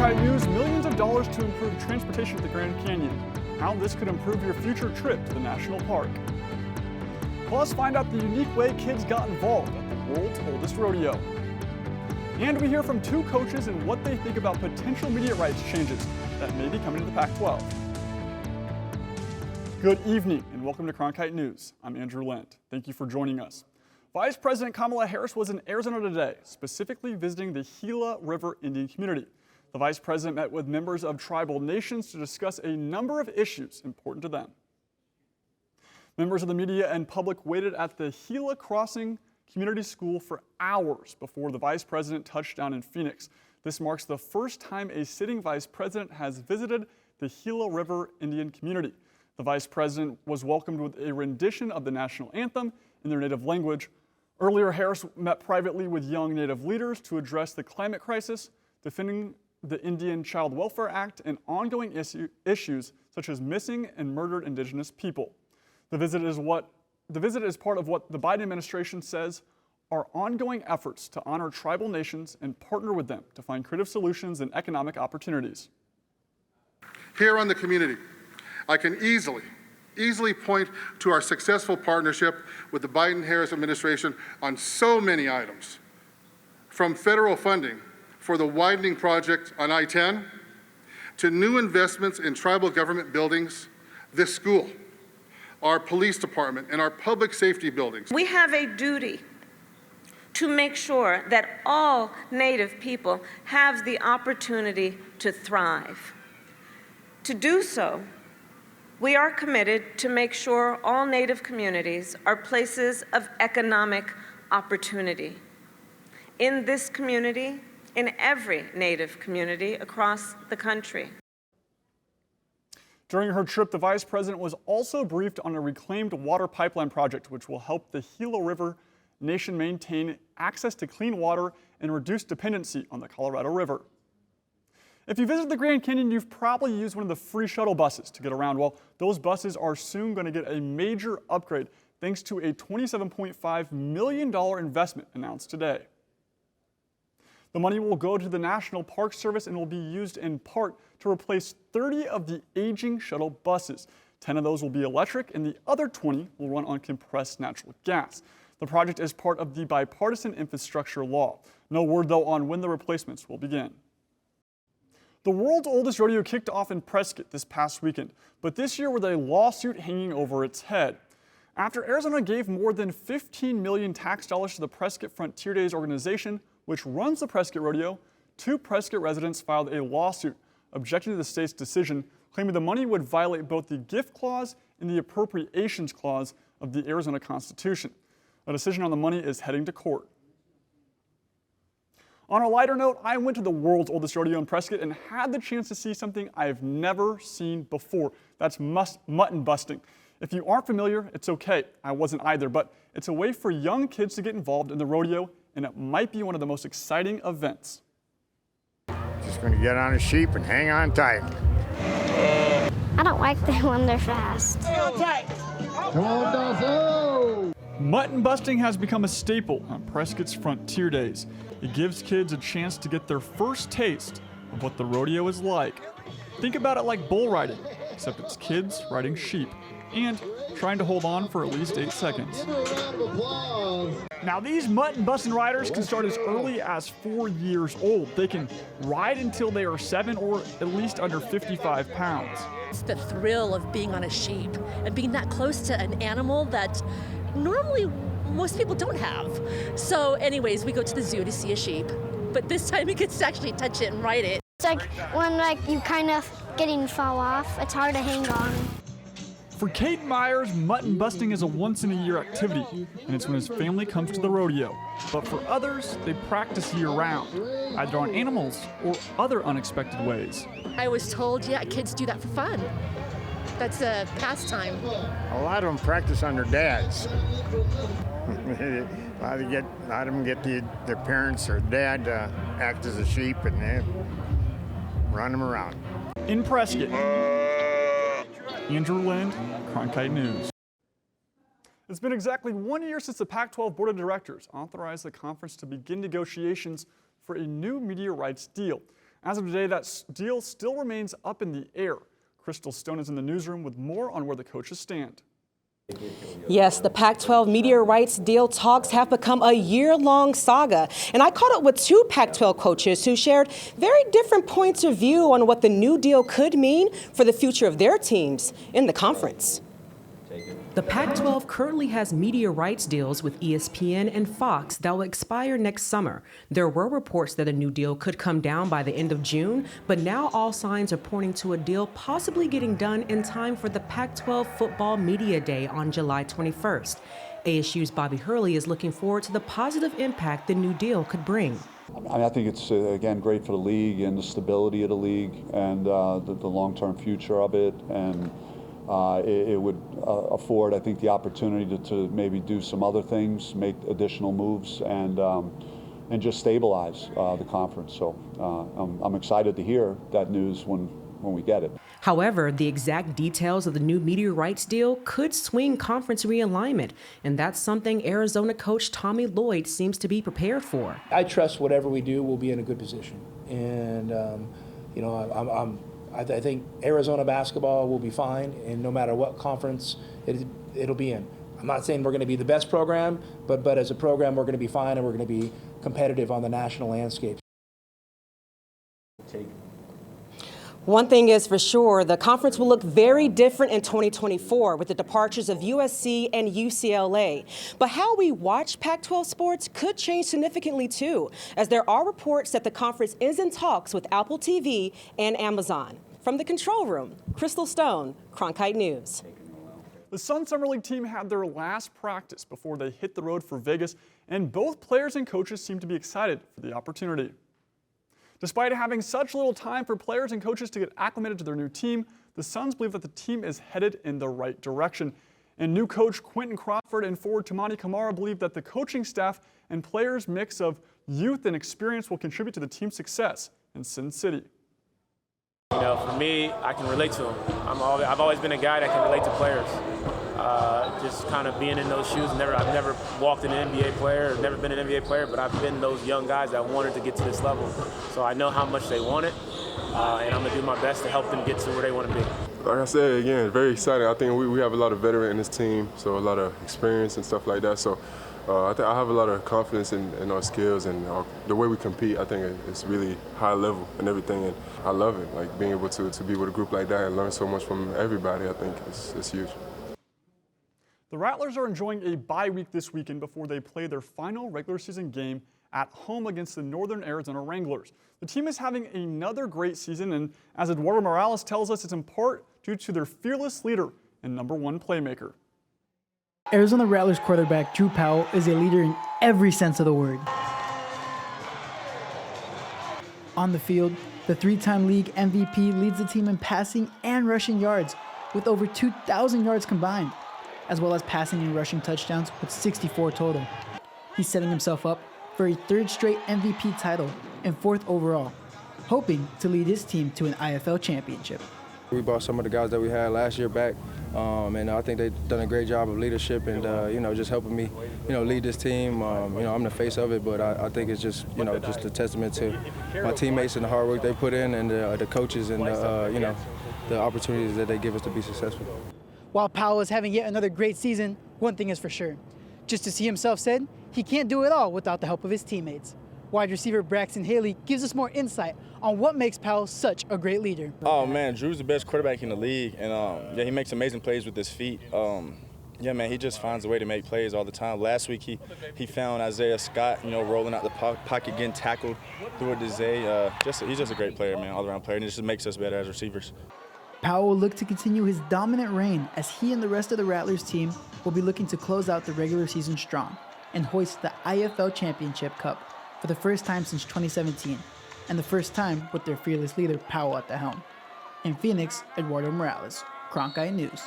Cronkite News, millions of dollars to improve transportation at the Grand Canyon. How this could improve your future trip to the national park. Plus, find out the unique way kids got involved at the world's oldest rodeo. And we hear from two coaches and what they think about potential media rights changes that may be coming to the Pac-12. Good evening and welcome to Cronkite News. I'm Andrew Lent. Thank you for joining us. Vice President Kamala Harris was in Arizona today, specifically visiting the Gila River Indian Community. The Vice President met with members of tribal nations to discuss a number of issues important to them. Members of the media and public waited at the Gila Crossing Community School for hours before the Vice President touched down in Phoenix. This marks the first time a sitting Vice President has visited the Gila River Indian Community. The Vice President was welcomed with a rendition of the national anthem in their native language. Earlier, Harris met privately with young Native leaders to address the climate crisis, defending the Indian Child Welfare Act, and ongoing issues such as missing and murdered Indigenous people. The visit is part of what the Biden administration says are ongoing efforts to honor tribal nations and partner with them to find creative solutions and economic opportunities. Here on the community, I can easily point to our successful partnership with the Biden-Harris administration on so many items, from federal funding for the widening project on I-10 to new investments in tribal government buildings, this school, our police department, and our public safety buildings. We have a duty to make sure that all Native people have the opportunity to thrive. To do so, we are committed to make sure all Native communities are places of economic opportunity. In this community, in every Native community across the country. During her trip, the Vice President was also briefed on a reclaimed water pipeline project which will help the Gila River Nation maintain access to clean water and reduce dependency on the Colorado River. If you visit the Grand Canyon, you've probably used one of the free shuttle buses to get around. Well, those buses are soon going to get a major upgrade thanks to a $27.5 million investment announced today. The money will go to the National Park Service and will be used in part to replace 30 of the aging shuttle buses. 10 of those will be electric and the other 20 will run on compressed natural gas. The project is part of the bipartisan infrastructure law. No word, though, on when the replacements will begin. The world's oldest rodeo kicked off in Prescott this past weekend, but this year with a lawsuit hanging over its head. After Arizona gave more than $15 million tax dollars to the Prescott Frontier Days organization, which runs the Prescott Rodeo, two Prescott residents filed a lawsuit objecting to the state's decision, claiming the money would violate both the gift clause and the appropriations clause of the Arizona Constitution. A decision on the money is heading to court. On a lighter note, I went to the world's oldest rodeo in Prescott and had the chance to see something I've never seen before. That's mutton busting. If you aren't familiar, it's okay. I wasn't either, but it's a way for young kids to get involved in the rodeo, and it might be one of the most exciting events. Just going to get on a sheep and hang on tight. I don't like them when they're fast. Come on, Dawson! Mutton busting has become a staple on Prescott's Frontier Days. It gives kids a chance to get their first taste of what the rodeo is like. Think about it like bull riding, except it's kids riding sheep and trying to hold on for at least 8 seconds. Now, these mutton busting riders can start as early as 4 years old. They can ride until they are 7 or at least under 55 pounds. It's the thrill of being on a sheep and being that close to an animal that normally most people don't have. So anyways, we go to the zoo to see a sheep, but this time we get to actually touch it and ride it. It's like when you kind of getting fall off, it's hard to hang on. For Kate Myers, mutton busting is a once-in-a-year activity, and it's when his family comes to the rodeo. But for others, they practice year-round, either on animals or other unexpected ways. I was told, yeah, kids do that for fun. That's a pastime. A lot of them practice on their dads. A lot of them get their parents or dad to act as a sheep and they run them around. In Prescott, Andrew Lind, Cronkite News. It's been exactly 1 year since the Pac-12 Board of Directors authorized the conference to begin negotiations for a new media rights deal. As of today, that deal still remains up in the air. Crystal Stone is in the newsroom with more on where the coaches stand. Yes, the Pac-12 media rights deal talks have become a year-long saga. And I caught up with two Pac-12 coaches who shared very different points of view on what the new deal could mean for the future of their teams in the conference. The Pac-12 currently has media rights deals with ESPN and Fox that will expire next summer. There were reports that a new deal could come down by the end of June, but now all signs are pointing to a deal possibly getting done in time for the Pac-12 Football Media Day on July 21st. ASU's Bobby Hurley is looking forward to the positive impact the new deal could bring. I think it's, again, great for the league and the stability of the league and the long-term future of it. And it would afford, I think, the opportunity to maybe do some other things, make additional moves, and just stabilize the conference. So I'm excited to hear that news when we get it. However, the exact details of the new media rights deal could swing conference realignment, and that's something Arizona coach Tommy Lloyd seems to be prepared for. I trust whatever we do, we'll be in a good position, and I think Arizona basketball will be fine, and no matter what conference it'll be in. I'm not saying we're going to be the best program, but as a program, we're going to be fine, and we're going to be competitive on the national landscape. One thing is for sure, the conference will look very different in 2024 with the departures of USC and UCLA. But how we watch Pac-12 sports could change significantly too, as there are reports that the conference is in talks with Apple TV and Amazon. From the control room, Crystal Stone, Cronkite News. The Sun Summer League team had their last practice before they hit the road for Vegas, and both players and coaches seem to be excited for the opportunity. Despite having such little time for players and coaches to get acclimated to their new team, the Suns believe that the team is headed in the right direction. And new coach Quentin Crawford and forward Tamani Kamara believe that the coaching staff and players' mix of youth and experience will contribute to the team's success in Sin City. You know, for me, I can relate to them. I've always been a guy that can relate to players. Just kind of being in those shoes. I've never walked an NBA player, or never been an NBA player, but I've been those young guys that wanted to get to this level. So I know how much they want it, and I'm going to do my best to help them get to where they want to be. Like I said, again, very excited. I think we have a lot of veterans in this team, so a lot of experience and stuff like that. So I think I have a lot of confidence in our skills and the way we compete. I think it's really high level and everything, and I love it. Like being able to be with a group like that and learn so much from everybody, I think it's huge. The Rattlers are enjoying a bye week this weekend before they play their final regular season game at home against the Northern Arizona Wranglers. The team is having another great season, and as Eduardo Morales tells us, it's in part due to their fearless leader and #1 playmaker. Arizona Rattlers quarterback Drew Powell is a leader in every sense of the word. On the field, the three-time league MVP leads the team in passing and rushing yards with over 2,000 yards combined, as well as passing and rushing touchdowns with 64 total. He's setting himself up for a third straight MVP title and 4th overall, hoping to lead his team to an IFL championship. We brought some of the guys that we had last year back, and I think they've done a great job of leadership and just helping me, lead this team. I'm the face of it, but I think it's just a testament to my teammates and the hard work they put in, and the coaches and the opportunities that they give us to be successful. While Powell is having yet another great season, one thing is for sure. Just to see himself said, he can't do it all without the help of his teammates. Wide receiver Braxton Haley gives us more insight on what makes Powell such a great leader. Oh man, Drew's the best quarterback in the league, and he makes amazing plays with his feet. Yeah, man, he just finds a way to make plays all the time. Last week he found Isaiah Scott, rolling out the pocket, getting tackled through it to Zay. He's just a great player, man, all-around player, and it just makes us better as receivers. Powell will look to continue his dominant reign as he and the rest of the Rattlers team will be looking to close out the regular season strong and hoist the IFL Championship Cup for the first time since 2017, and the first time with their fearless leader Powell at the helm. In Phoenix, Eduardo Morales, Cronkite News.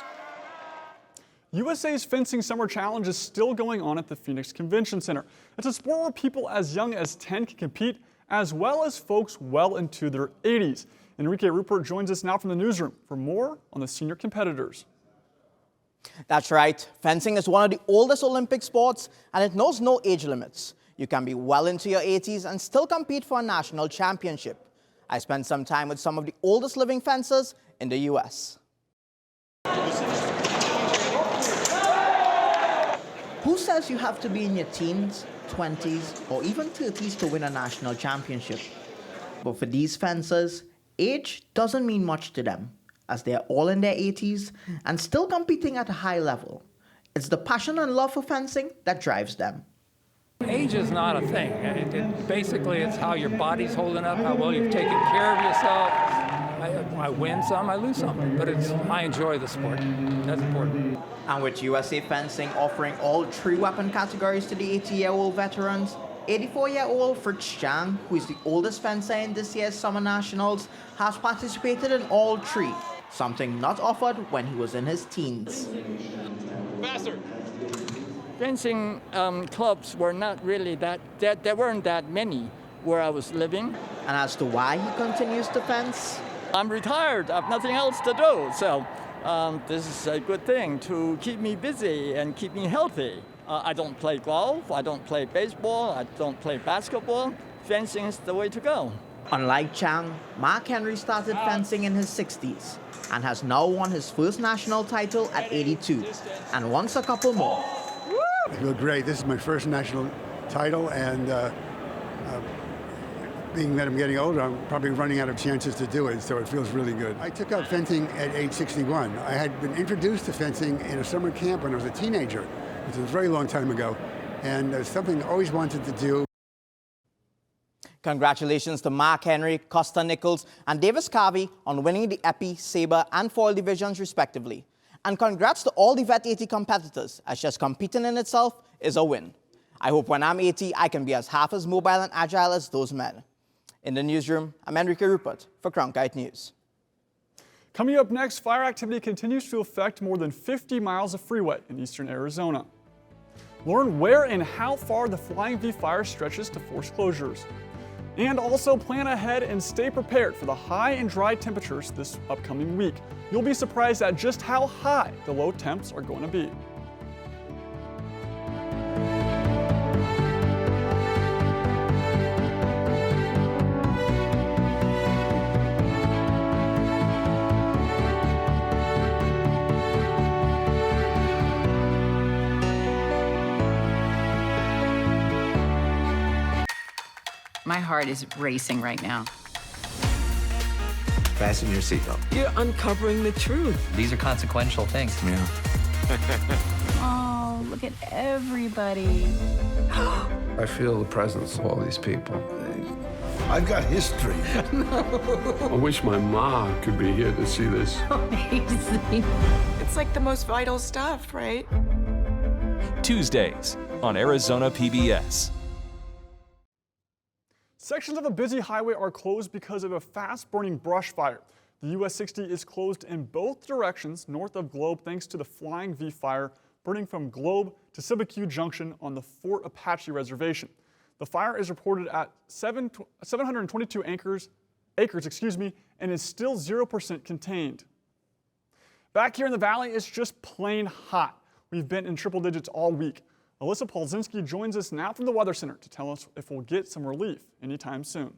USA's Fencing Summer Challenge is still going on at the Phoenix Convention Center. It's a sport where people as young as 10 can compete, as well as folks well into their 80s. Enrique Rupert joins us now from the newsroom for more on the senior competitors. That's right. Fencing is one of the oldest Olympic sports, and it knows no age limits. You can be well into your 80s and still compete for a national championship. I spent some time with some of the oldest living fencers in the U.S. Who says you have to be in your teens, 20s, or even 30s to win a national championship? But for these fencers, age doesn't mean much to them, as they're all in their 80s and still competing at a high level. It's the passion and love for fencing that drives them. Age is not a thing. Basically, it's how your body's holding up, how well you've taken care of yourself. I win some, I lose some, but I enjoy the sport. That's important. And with USA Fencing offering all 3 weapon categories to the 80-year-old veterans, 84-year-old Fritz Chang, who is the oldest fencer in this year's Summer Nationals, has participated in all 3, something not offered when he was in his teens. Faster. Fencing clubs were not really there weren't that many where I was living. And as to why he continues to fence? I'm retired, I have nothing else to do, so this is a good thing to keep me busy and keep me healthy. I don't play golf, I don't play baseball, I don't play basketball. Fencing is the way to go. Unlike Chang, Mark Henry started fencing in his 60s and has now won his first national title at 82 and wants a couple more. I feel great. This is my first national title, and being that I'm getting older, I'm probably running out of chances to do it, so it feels really good. I took up fencing at age 61. I had been introduced to fencing in a summer camp when I was a teenager, which was a very long time ago, and something I always wanted to do. Congratulations to Mark Henry, Costa Nichols, and Davis Carvey on winning the Epi, Sabre, and Foil divisions respectively. And congrats to all the Vet 80 competitors, as just competing in itself is a win. I hope when I'm 80, I can be as half as mobile and agile as those men. In the newsroom, I'm Enrique Rupert for Cronkite News. Coming up next, fire activity continues to affect more than 50 miles of freeway in eastern Arizona. Learn where and how far the Flying V fire stretches to force closures. And also plan ahead and stay prepared for the high and dry temperatures this upcoming week. You'll be surprised at just how high the low temps are going to be. My heart is racing right now. Fasten your seatbelt. You're uncovering the truth. These are consequential things. Yeah. Oh, look at everybody. I feel the presence of all these people. I've got history. No. I wish my ma could be here to see this. Amazing. It's like the most vital stuff, right? Tuesdays on Arizona PBS. Sections of a busy highway are closed because of a fast-burning brush fire. The US 60 is closed in both directions north of Globe thanks to the Flying V fire burning from Globe to Sibique Junction on the Fort Apache Reservation. The fire is reported at 722 acres, and is still 0% contained. Back here in the valley, it's just plain hot. We've been in triple digits all week. Alyssa Polzinski joins us now from the Weather Center to tell us if we'll get some relief anytime soon.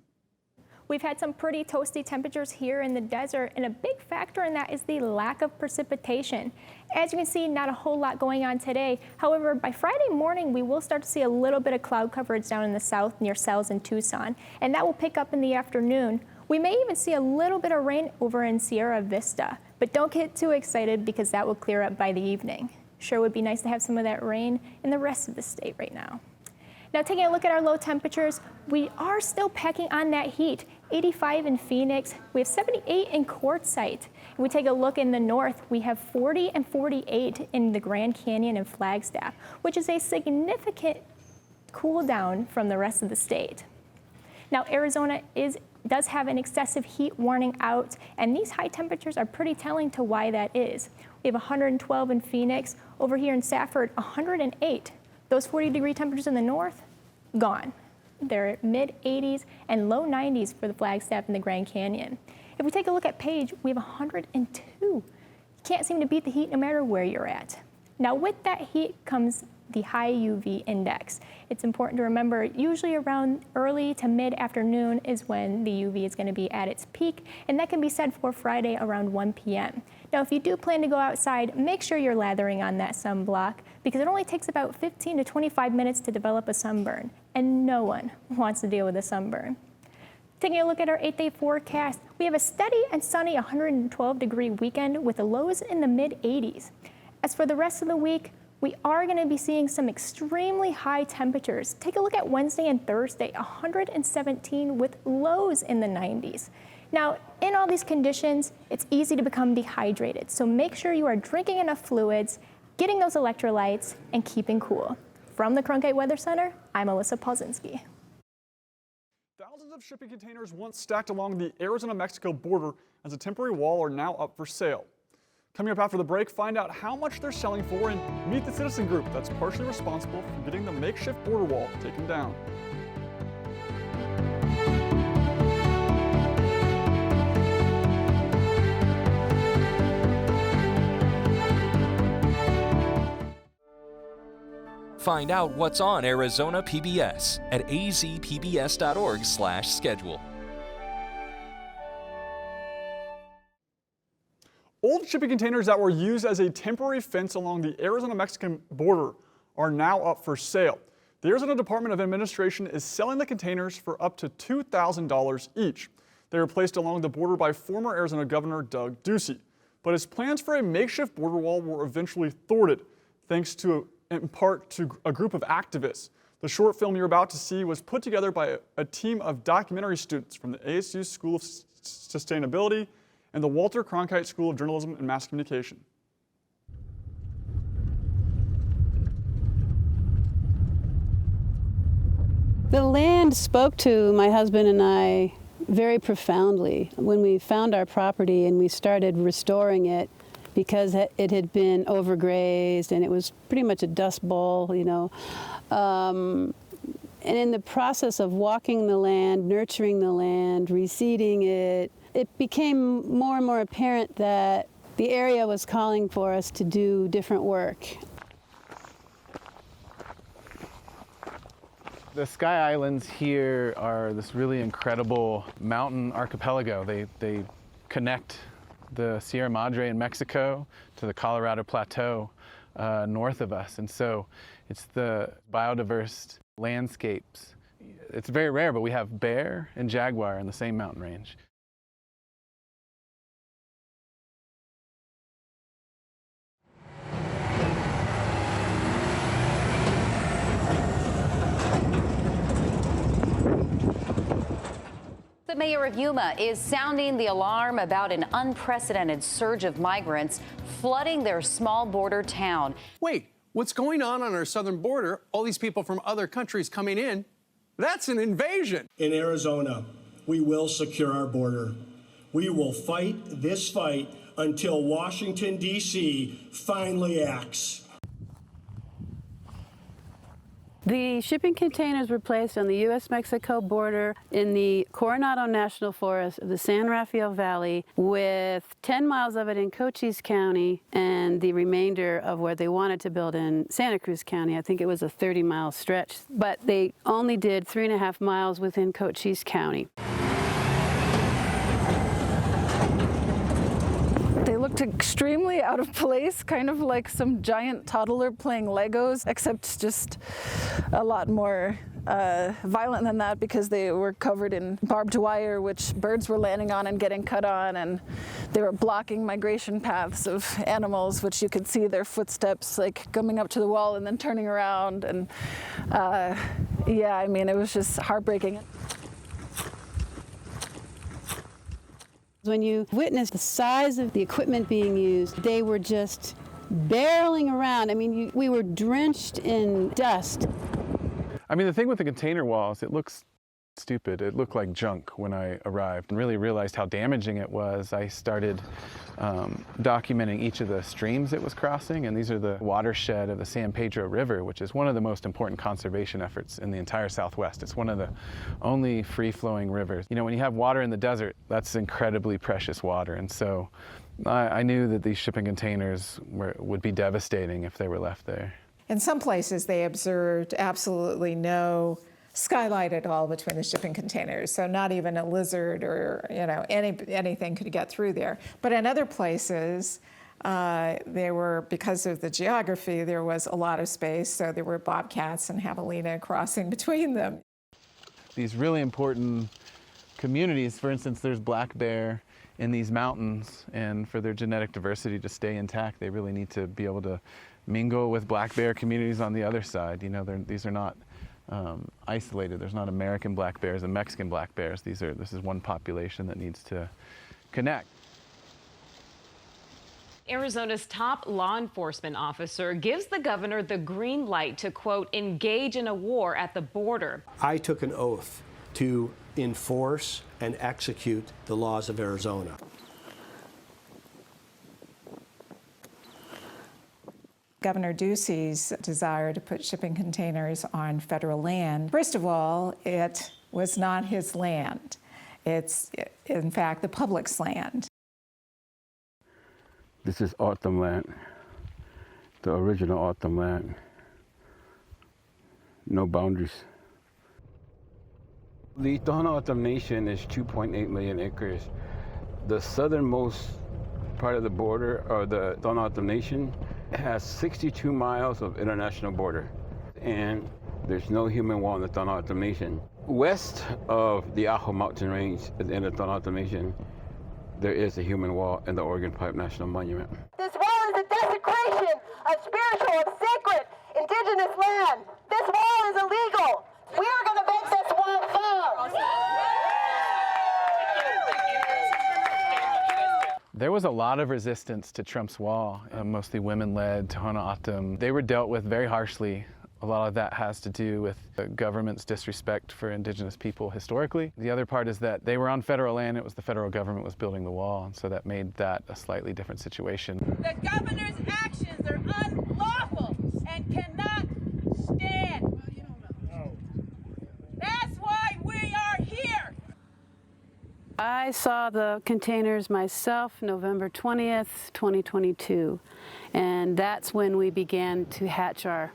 We've had some pretty toasty temperatures here in the desert, and a big factor in that is the lack of precipitation. As you can see, not a whole lot going on today. However, by Friday morning, we will start to see a little bit of cloud coverage down in the south near Sells and Tucson, and that will pick up in the afternoon. We may even see a little bit of rain over in Sierra Vista, but don't get too excited because that will clear up by the evening. Sure would be nice to have some of that rain in the rest of the state right now. Now taking a look at our low temperatures, we are still packing on that heat. 85 in Phoenix, we have 78 in Quartzsite. If we take a look in the north, we have 40 and 48 in the Grand Canyon and Flagstaff, which is a significant cool down from the rest of the state. Now Arizona does have an excessive heat warning out, and these high temperatures are pretty telling to why that is. We have 112 in Phoenix, over here in Safford, 108. Those 40-degree temperatures in the north, gone. They're mid-80s and low 90s for the Flagstaff and the Grand Canyon. If we take a look at Page, we have 102. You can't seem to beat the heat no matter where you're at. Now with that heat comes the high UV index. It's important to remember usually around early to mid-afternoon is when the UV is going to be at its peak, and that can be set for Friday around 1 p.m. Now, if you do plan to go outside, make sure you're lathering on that sunblock because it only takes about 15 to 25 minutes to develop a sunburn, and no one wants to deal with a sunburn. Taking a look at our 8-day forecast, we have a steady and sunny 112-degree weekend with the lows in the mid-80s. As for the rest of the week, we are going to be seeing some extremely high temperatures. Take a look at Wednesday and Thursday, 117 with lows in the 90s. Now, in all these conditions, it's easy to become dehydrated, so make sure you are drinking enough fluids, getting those electrolytes, and keeping cool. From the Cronkite Weather Center, I'm Alyssa Polzinski. Thousands of shipping containers once stacked along the Arizona-Mexico border as a temporary wall are now up for sale. Coming up after the break, find out how much they're selling for and meet the citizen group that's partially responsible for getting the makeshift border wall taken down. Find out what's on Arizona PBS at azpbs.org/schedule. Old shipping containers that were used as a temporary fence along the Arizona-Mexican border are now up for sale. The Arizona Department of Administration is selling the containers for up to $2,000 each. They were placed along the border by former Arizona Governor Doug Ducey, but his plans for a makeshift border wall were eventually thwarted, thanks to in part to a group of activists. The short film you're about to see was put together by a team of documentary students from the ASU School of Sustainability and the Walter Cronkite School of Journalism and Mass Communication. The land spoke to my husband and I very profoundly when we found our property and we started restoring it, because it had been overgrazed and it was pretty much a dust bowl, you know. And in the process of walking the land, nurturing the land, reseeding it, it became more and more apparent that the area was calling for us to do different work. The Sky Islands here are this really incredible mountain archipelago. They connect the Sierra Madre in Mexico to the Colorado Plateau north of us. And so it's the biodiverse landscapes. It's very rare, but we have bear and jaguar in the same mountain range. The mayor of Yuma is sounding the alarm about an unprecedented surge of migrants flooding their small border town. Wait, what's going on our southern border? All these people from other countries coming in, that's an invasion. In Arizona, we will secure our border. We will fight this fight until Washington, D.C. finally acts. The shipping containers were placed on the U.S.-Mexico border in the Coronado National Forest of the San Rafael Valley, with 10 miles of it in Cochise County and the remainder of where they wanted to build in Santa Cruz County. I think it was a 30-mile stretch, but they only did 3.5 miles within Cochise County. They looked extremely out of place, kind of like some giant toddler playing Legos, except just a lot more violent than that, because they were covered in barbed wire, which birds were landing on and getting cut on, and they were blocking migration paths of animals, which you could see their footsteps like coming up to the wall and then turning around. And yeah, I mean, it was just heartbreaking. When you witness the size of the equipment being used, they were just barreling around. I mean, we were drenched in dust. I mean, the thing with the container walls, it looks stupid. It looked like junk when I arrived and really realized how damaging it was. I started documenting each of the streams it was crossing, and these are the watershed of the San Pedro River, which is one of the most important conservation efforts in the entire Southwest. It's one of the only free-flowing rivers. You know, when you have water in the desert, that's incredibly precious water, and so I knew that these shipping containers would be devastating if they were left there. In some places, they observed absolutely no skylight at all between the shipping containers, so not even a lizard or anything could get through there. But in other places, because of the geography, there was a lot of space, so there were bobcats and javelina crossing between them. These really important communities, for instance, there's black bear in these mountains, and for their genetic diversity to stay intact, they really need to be able to mingle with black bear communities on the other side. These are not isolated. There's not American black bears and Mexican black bears. This is one population that needs to connect. Arizona's top law enforcement officer gives the governor the green light to, quote, engage in a war at the border. I took an oath to enforce and execute the laws of Arizona. Governor Ducey's desire to put shipping containers on federal land, first of all, it was not his land. It's, in fact, the public's land. This is Autumn land, the original Autumn land. No boundaries. The Tohono O'odham Nation is 2.8 million acres. The southernmost part of the border, or the Tohono O'odham Nation, has 62 miles of international border, and there's no human wall in the Tohono O'odham Nation. West of the Ajo mountain range at the end of the Tohono O'odham Nation, there is a human wall in the Oregon Pipe National Monument. This wall is a desecration of spiritual, of sacred, indigenous land. This wall is illegal. We are going to make this wall fall. There was a lot of resistance to Trump's wall, mostly women-led, Tohono O'odham. They were dealt with very harshly. A lot of that has to do with the government's disrespect for indigenous people historically. The other part is that they were on federal land. It was the federal government was building the wall, and so that made that a slightly different situation. The governor's actions are unlawful and cannot stand. That's why we are here. I saw the containers myself November 20th, 2022, and that's when we began to hatch our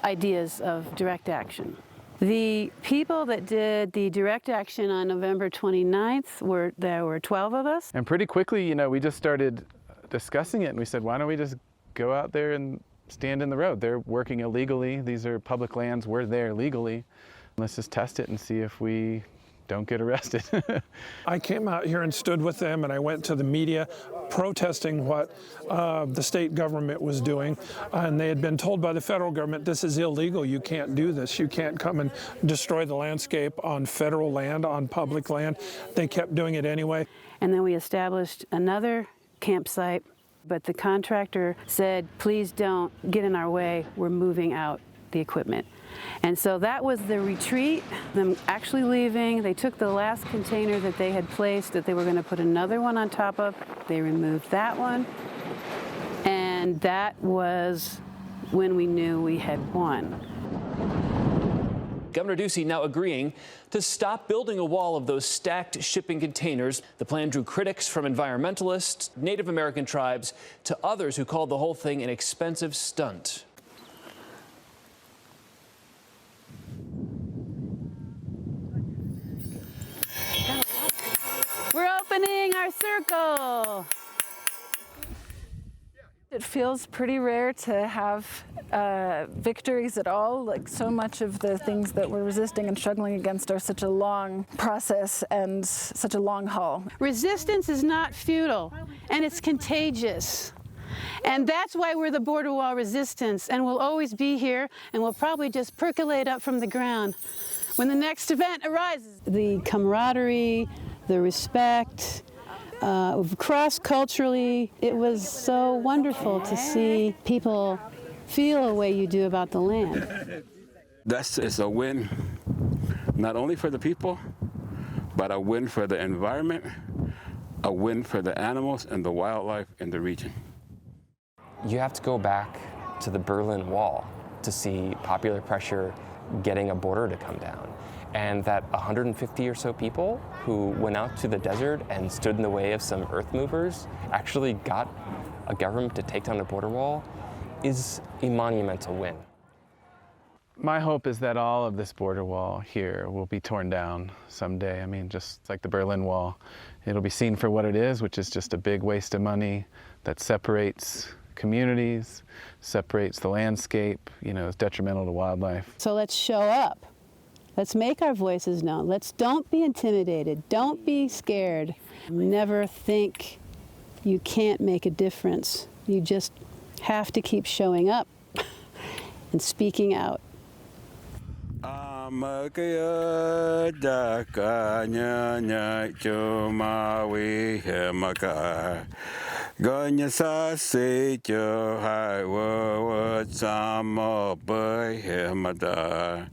ideas of direct action. The people that did the direct action on November 29th, there were 12 of us. And pretty quickly, we just started discussing it, and we said, why don't we just go out there and stand in the road? They're working illegally. These are public lands. We're there legally. Let's just test it and see if we don't get arrested. I came out here and stood with them, and I went to the media protesting what the state government was doing, and they had been told by the federal government, this is illegal, you can't do this, you can't come and destroy the landscape on federal land, on public land. They kept doing it anyway. And then we established another campsite, but the contractor said, please don't get in our way, we're moving out the equipment. And so that was the retreat, them actually leaving. They took the last container that they had placed that they were going to put another one on top of. They removed that one. And that was when we knew we had won. Governor Ducey now agreeing to stop building a wall of those stacked shipping containers. The plan drew critics from environmentalists, Native American tribes, to others who called the whole thing an expensive stunt. We're opening our circle. It feels pretty rare to have victories at all. Like, so much of the things that we're resisting and struggling against are such a long process and such a long haul. Resistance is not futile, and it's contagious. And that's why we're the border wall resistance, and we'll always be here, and we'll probably just percolate up from the ground when the next event arises. The camaraderie, the respect, cross-culturally, it was so wonderful to see people feel the way you do about the land. This is a win, not only for the people, but a win for the environment, a win for the animals and the wildlife in the region. You have to go back to the Berlin Wall to see popular pressure getting a border to come down. And that 150 or so people who went out to the desert and stood in the way of some earth movers actually got a government to take down a border wall is a monumental win. My hope is that all of this border wall here will be torn down someday. I mean, just like the Berlin Wall. It'll be seen for what it is, which is just a big waste of money that separates communities, separates the landscape, you know, is detrimental to wildlife. So let's show up. Let's make our voices known. Don't be intimidated. Don't be scared. Never think you can't make a difference. You just have to keep showing up and speaking out. Gonya sa se cho hai wo samo bai hemada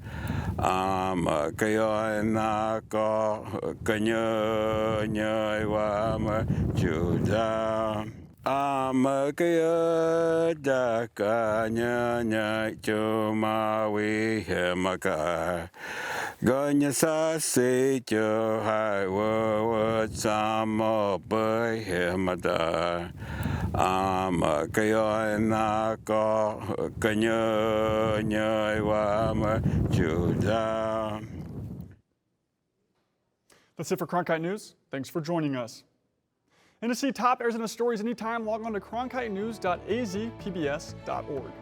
kayo na ko kanyo nyoy wa ma juda kayo da kanya nya cho ma wi hemaka Gonya sa se cho hai wo samo bai hemada kayo na ko kanyo nyoy wa ma juda. That's it for Cronkite News. Thanks for joining us. And to see top Arizona stories anytime, log on to cronkitenews.azpbs.org.